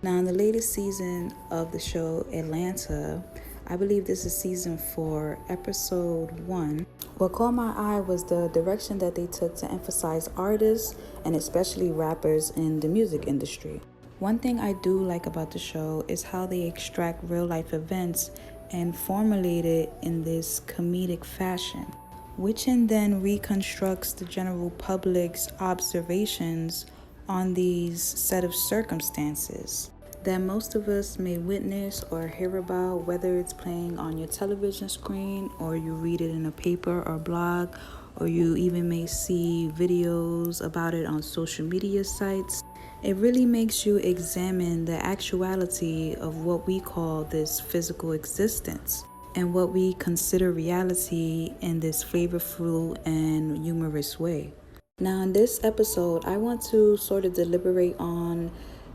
Now, in the latest season of the show Atlanta, I believe this is season 4, episode 1. What caught my eye was the direction that they took to emphasize artists and especially rappers in the music industry. One thing I do like about the show is how they extract real life events and formulate it in this comedic fashion, which then reconstructs the general public's observations on these set of circumstances that most of us may witness or hear about, whether it's playing on your television screen or you read it in a paper or blog, or you even may see videos about it on social media sites. It really makes you examine the actuality of what we call this physical existence and what we consider reality in this flavorful and humorous way. Now, in this episode, I want to sort of deliberate on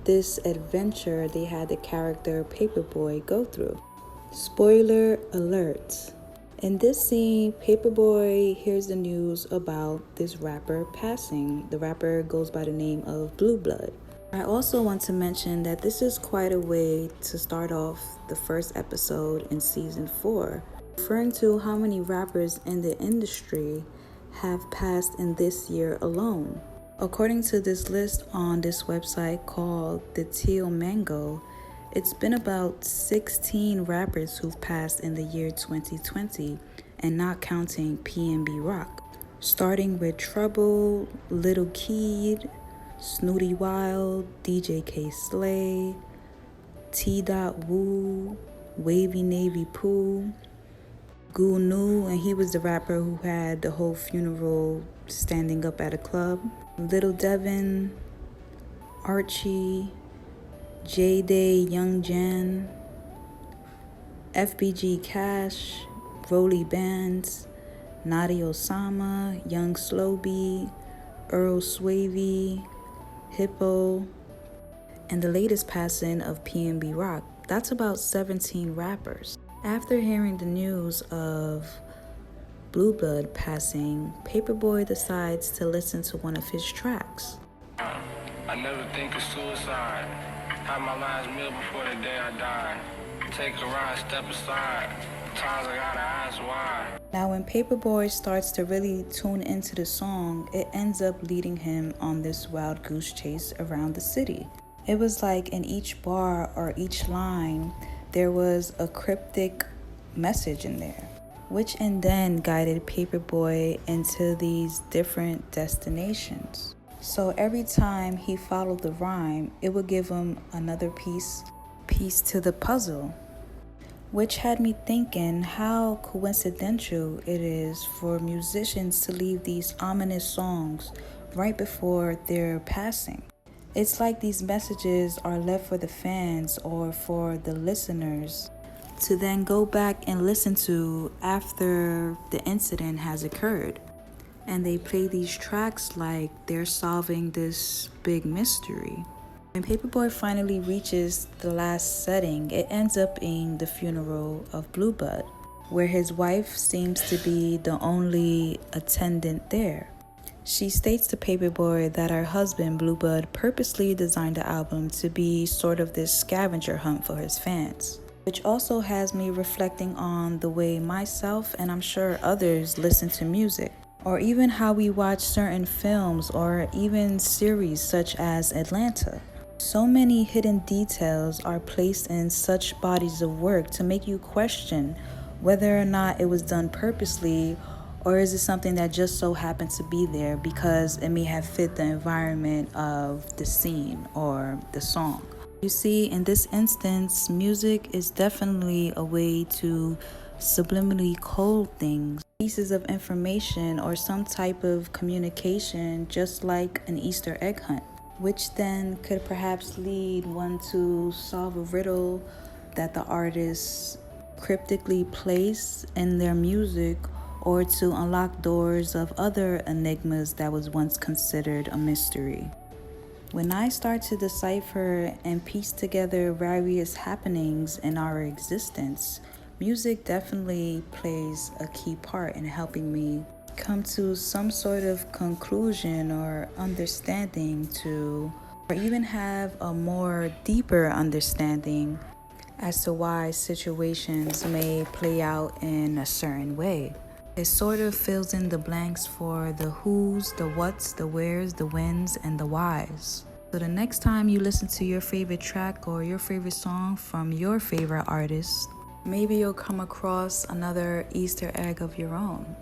this adventure they had the character Paperboy go through. Spoiler alert. In this scene, Paperboy hears the news about this rapper passing. The rapper goes by the name of Blue Blood. I also want to mention that this is quite a way to start off the first episode in season 4, referring to how many rappers in the industry have passed in this year alone. According to this list on this website called The Teal Mango, it's been about 16 rappers who've passed in the year 2020, and not counting PNB Rock. Starting with Trouble, Little Keed, Snooty Wild, DJ K Slay, T. Woo, Wavy Navy Pooh, Gunu, and he was the rapper who had the whole funeral standing up at a club. Little Devin, Archie, J-Day, Young Jan, FBG Cash, Rolly Bands, Nadi Osama, Young Slowbee, Earl Swavey, Hippo, and the latest passing of PNB Rock. That's about 17 rappers. After hearing the news of Blue Blood passing, Paperboy decides to listen to one of his tracks. I never think of suicide. Have my last meal before the day I die. Take a ride, step aside. Times I gotta ask why. Now, when Paperboy starts to really tune into the song, it ends up leading him on this wild goose chase around the city. It was like in each bar or each line, there was a cryptic message in there, which then guided Paperboy into these different destinations. So every time he followed the rhyme, it would give him another piece to the puzzle, which had me thinking how coincidental it is for musicians to leave these ominous songs right before their passing. It's like these messages are left for the fans or for the listeners to then go back and listen to after the incident has occurred. And they play these tracks like they're solving this big mystery. When Paperboy finally reaches the last setting, it ends up being the funeral of Blue Blood, where his wife seems to be the only attendant there. She states to Paperboy that her husband, Blue Blood, purposely designed the album to be sort of this scavenger hunt for his fans, which also has me reflecting on the way myself and I'm sure others listen to music, or even how we watch certain films or even series such as Atlanta. So many hidden details are placed in such bodies of work to make you question whether or not it was done purposely, or is it something that just so happened to be there because it may have fit the environment of the scene or the song. You see, in this instance, music is definitely a way to subliminally code things, pieces of information or some type of communication, just like an Easter egg hunt, which then could perhaps lead one to solve a riddle that the artists cryptically place in their music, or to unlock doors of other enigmas that was once considered a mystery. When I start to decipher and piece together various happenings in our existence, music definitely plays a key part in helping me come to some sort of conclusion or understanding to or even have a more deeper understanding as to why situations may play out in a certain way. It sort of fills in the blanks for the who's, the what's, the where's, the when's, and the why's. So the next time you listen to your favorite track or your favorite song from your favorite artist, maybe you'll come across another Easter egg of your own.